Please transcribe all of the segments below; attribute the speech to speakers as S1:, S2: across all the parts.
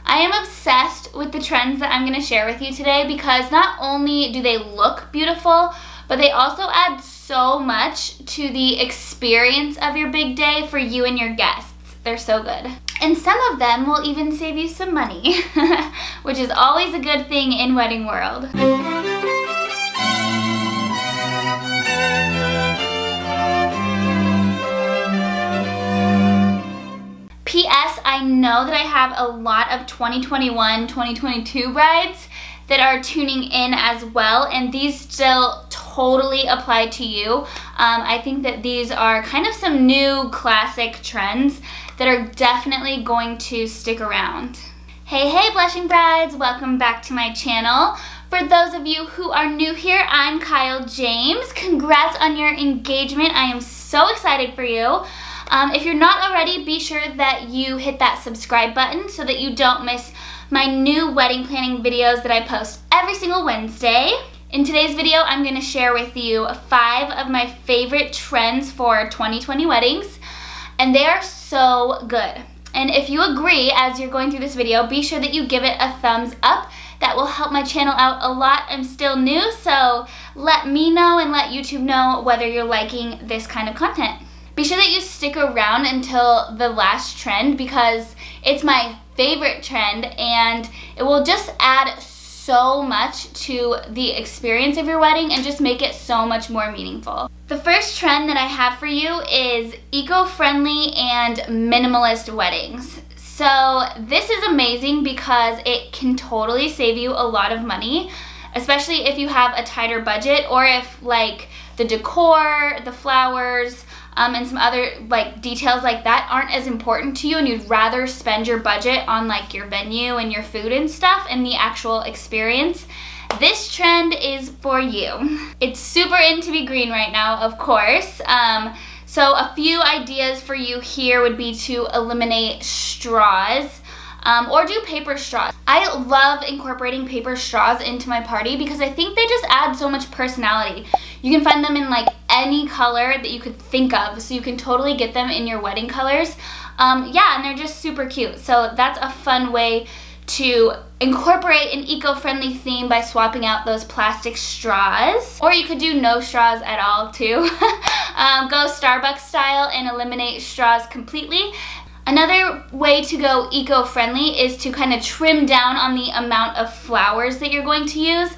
S1: I am obsessed with the trends that I'm going to share with you today because not only do they look beautiful, but they also add so much to the experience of your big day for you and your guests. They're so good. And some of them will even save you some money, which is always a good thing in wedding world. P.S. I know that I have a lot of 2021, 2022 brides that are tuning in as well, and these still totally apply to you. I think that these are kind of some new classic trends that are definitely going to stick around. Hey blushing brides, welcome back to my channel. For those of you who are new here, I'm Kyle James. Congrats on your engagement. I am so excited for you. If you're not already, be sure that you hit that subscribe button so that you don't miss my new wedding planning videos that I post every single Wednesday. In today's video, I'm going to share with you 5 of my favorite trends for 2020 weddings, and they are so good. And if you agree as you're going through this video, be sure that you give it a thumbs up. That will help my channel out a lot. I'm still new, so let me know and let YouTube know whether you're liking this kind of content. Be sure that you stick around until the last trend because it's my favorite trend and it will just add so much to the experience of your wedding and just make it so much more meaningful. The first trend that I have for you is eco-friendly and minimalist weddings. So this is amazing because it can totally save you a lot of money, especially if you have a tighter budget or if like the decor, the flowers, and some other like details like that aren't as important to you and you'd rather spend your budget on like your venue and your food and stuff and the actual experience. This trend is for you. It's super in to be green right now, of course. So a few ideas for you here would be to eliminate straws. Or do paper straws. I love incorporating paper straws into my party because I think they just add so much personality. You can find them in like any color that you could think of, so you can totally get them in your wedding colors. Yeah, and they're just super cute. So that's a fun way to incorporate an eco-friendly theme by swapping out those plastic straws. Or you could do no straws at all too. Go Starbucks style and eliminate straws completely. Another way to go eco-friendly is to kind of trim down on the amount of flowers that you're going to use.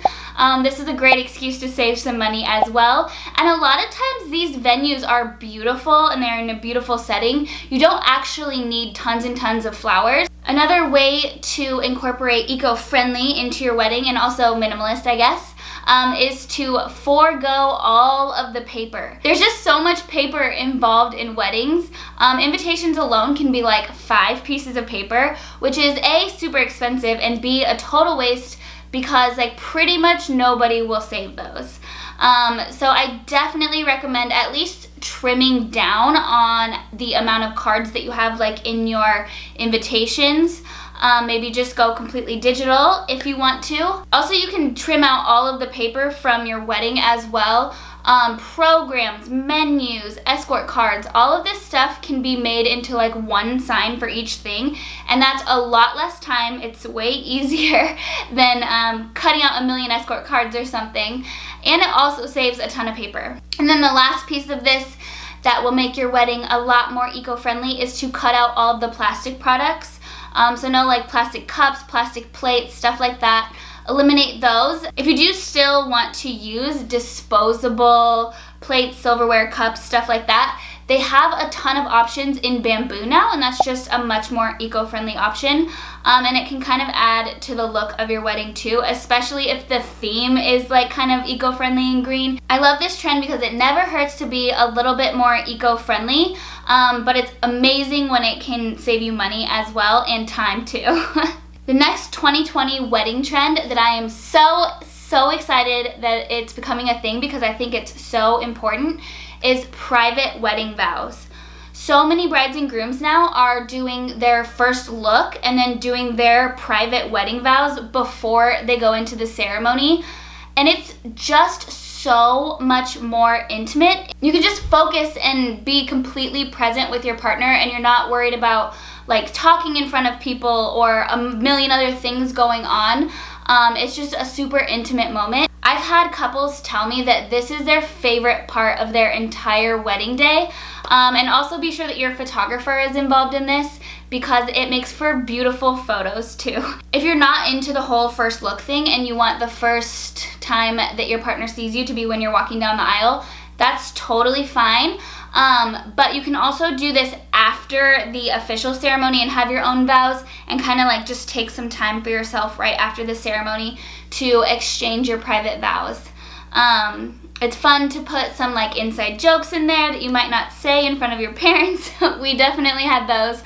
S1: This is a great excuse to save some money as well. And a lot of times these venues are beautiful and they're in a beautiful setting. You don't actually need tons and tons of flowers. Another way to incorporate eco-friendly into your wedding, and also minimalist, I guess, is to forego all of the paper. There's just so much paper involved in weddings. Invitations alone can be like 5 pieces of paper, which is A, super expensive, and B, a total waste because like pretty much nobody will save those. So I definitely recommend at least trimming down on the amount of cards that you have like in your invitations. Maybe just go completely digital if you want to. Also, you can trim out all of the paper from your wedding as well. Programs, menus, escort cards, all of this stuff can be made into like one sign for each thing, and that's a lot less time. It's way easier than cutting out a million escort cards or something, and it also saves a ton of paper. And then the last piece of this that will make your wedding a lot more eco-friendly is to cut out all of the plastic products. So no like plastic cups, plastic plates, stuff like that. Eliminate those. If you do still want to use disposable plates, silverware, cups, stuff like that, they have a ton of options in bamboo now, and that's just a much more eco-friendly option. And it can kind of add to the look of your wedding too, especially if the theme is like kind of eco-friendly and green. I love this trend because it never hurts to be a little bit more eco-friendly, but it's amazing when it can save you money as well and time too. The next 2020 wedding trend that I am so excited that it's becoming a thing because I think it's so important is private wedding vows. So many brides and grooms now are doing their first look and then doing their private wedding vows before they go into the ceremony. And it's just so much more intimate. You can just focus and be completely present with your partner, and you're not worried about like talking in front of people or a million other things going on. It's just a super intimate moment. I've had couples tell me that this is their favorite part of their entire wedding day. And also be sure that your photographer is involved in this, because it makes for beautiful photos too. If you're not into the whole first look thing and you want the first time that your partner sees you to be when you're walking down the aisle, that's totally fine. But you can also do this after the official ceremony and have your own vows, and kind of like just take some time for yourself right after the ceremony to exchange your private vows. It's fun to put some like inside jokes in there that you might not say in front of your parents. We definitely had those.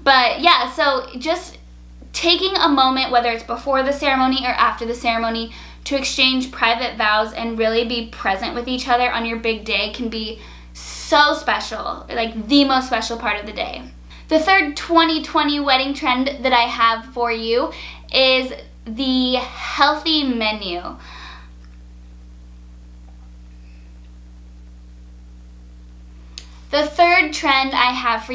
S1: But yeah, so just taking a moment, whether it's before the ceremony or after the ceremony, to exchange private vows and really be present with each other on your big day can be so special, like the most special part of the day. The third 2020 wedding trend that I have for you is the healthy menu. The third trend I have for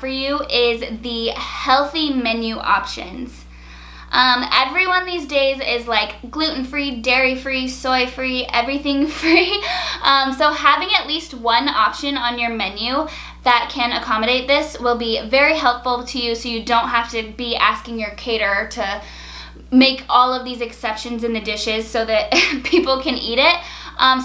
S1: you is the healthy menu options. Everyone these days is like gluten-free, dairy-free, soy-free, everything free. So having at least one option on your menu that can accommodate this will be very helpful to you, so you don't have to be asking your caterer to make all of these exceptions in the dishes so that people can eat it.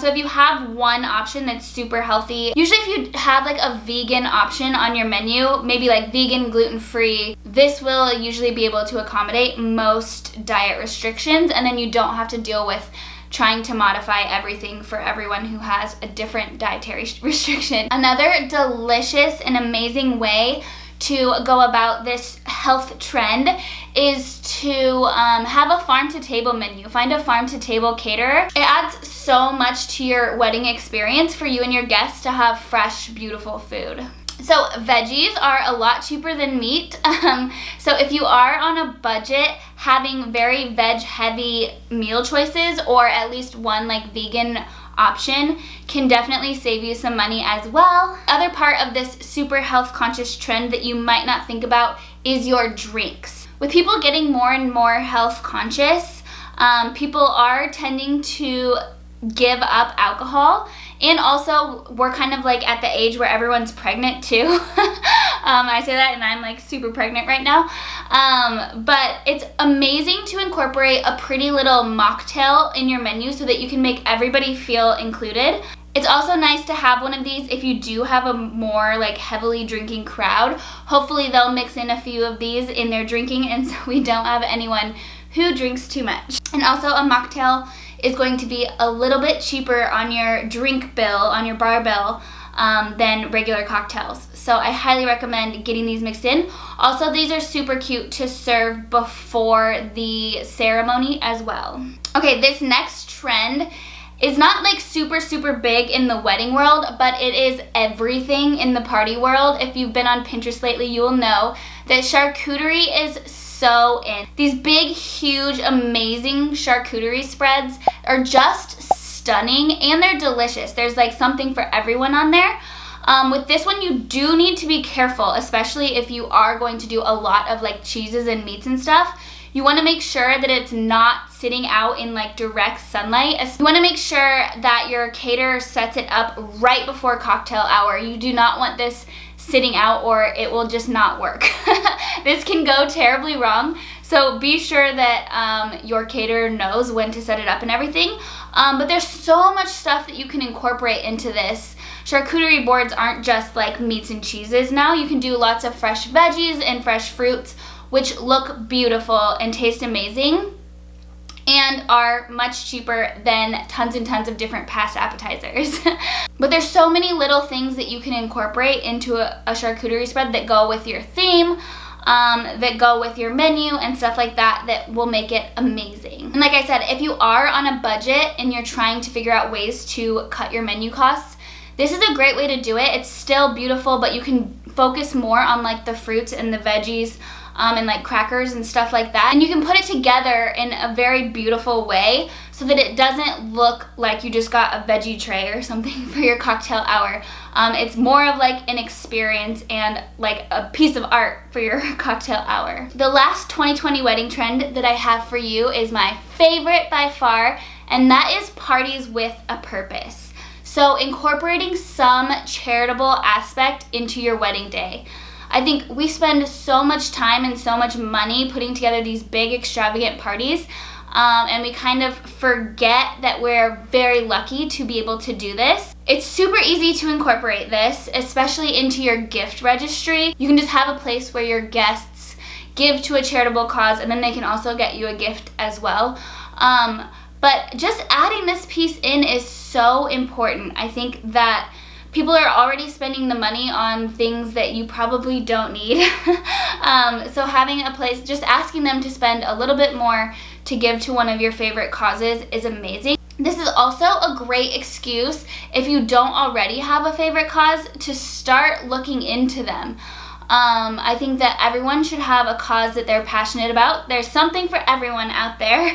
S1: So if you have one option that's super healthy, usually if you have like a vegan option on your menu, maybe like vegan, gluten-free, this will usually be able to accommodate most diet restrictions, and then you don't have to deal with trying to modify everything for everyone who has a different dietary restriction. Another delicious and amazing way to go about this health trend is to have a farm-to-table menu. Find a farm-to-table caterer. It adds so much to your wedding experience for you and your guests to have fresh, beautiful food. So veggies are a lot cheaper than meat. So if you are on a budget, having very veg-heavy meal choices, or at least one like vegan option, can definitely save you some money as well. Other part of this super health conscious trend that you might not think about is your drinks. With people getting more and more health conscious, people are tending to give up alcohol, and also we're kind of like at the age where everyone's pregnant too. I say that and I'm like super pregnant right now. But it's amazing to incorporate a pretty little mocktail in your menu so that you can make everybody feel included. It's also nice to have one of these if you do have a more like heavily drinking crowd. Hopefully they'll mix in a few of these in their drinking, and so we don't have anyone who drinks too much. And also a mocktail is going to be a little bit cheaper on your drink bill, on your bar bill, than regular cocktails. So I highly recommend getting these mixed in. Also, these are super cute to serve before the ceremony as well. Okay, this next trend is not like super big in the wedding world, but it is everything in the party world. If you've been on Pinterest lately, you will know that charcuterie is so in. These big, huge, amazing charcuterie spreads are just stunning, and they're delicious. There's like something for everyone on there. With this one, you do need to be careful, especially if you are going to do a lot of like cheeses and meats and stuff. You want to make sure that it's not sitting out in like direct sunlight. You want to make sure that your caterer sets it up right before cocktail hour. You do not want this sitting out, or it will just not work. This can go terribly wrong, so be sure that your caterer knows when to set it up and everything. But there's so much stuff that you can incorporate into this. Charcuterie boards aren't just like meats and cheeses now. You can do lots of fresh veggies and fresh fruits, which look beautiful and taste amazing and are much cheaper than tons and tons of different past appetizers. But there's so many little things that you can incorporate into a charcuterie spread that go with your theme, that go with your menu and stuff like that, that will make it amazing. And like I said, if you are on a budget and you're trying to figure out ways to cut your menu costs, this is a great way to do it. It's still beautiful, but you can focus more on like the fruits and the veggies and like crackers and stuff like that. And you can put it together in a very beautiful way so that it doesn't look like you just got a veggie tray or something for your cocktail hour. It's more of like an experience and like a piece of art for your cocktail hour. The last 2020 wedding trend that I have for you is my favorite by far, and that is parties with a purpose. So incorporating some charitable aspect into your wedding day. I think we spend so much time and so much money putting together these big extravagant parties, and we kind of forget that we're very lucky to be able to do this. It's super easy to incorporate this, especially into your gift registry. You can just have a place where your guests give to a charitable cause, and then they can also get you a gift as well. But just adding this piece in is so important. I think that people are already spending the money on things that you probably don't need. So having a place, just asking them to spend a little bit more to give to one of your favorite causes is amazing. This is also a great excuse, if you don't already have a favorite cause, to start looking into them. I think that everyone should have a cause that they're passionate about. There's something for everyone out there.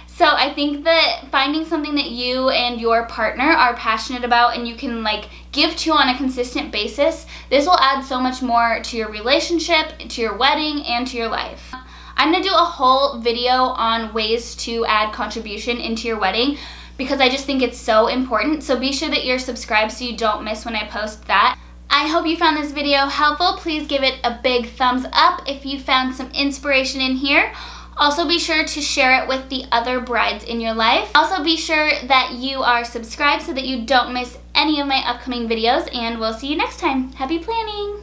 S1: So I think that finding something that you and your partner are passionate about and you can like give to on a consistent basis, this will add so much more to your relationship, to your wedding, and to your life. I'm gonna do a whole video on ways to add contribution into your wedding because I just think it's so important. So be sure that you're subscribed so you don't miss when I post that. I hope you found this video helpful. Please give it a big thumbs up if you found some inspiration in here. Also be sure to share it with the other brides in your life. Also be sure that you are subscribed so that you don't miss any of my upcoming videos, and we'll see you next time. Happy planning!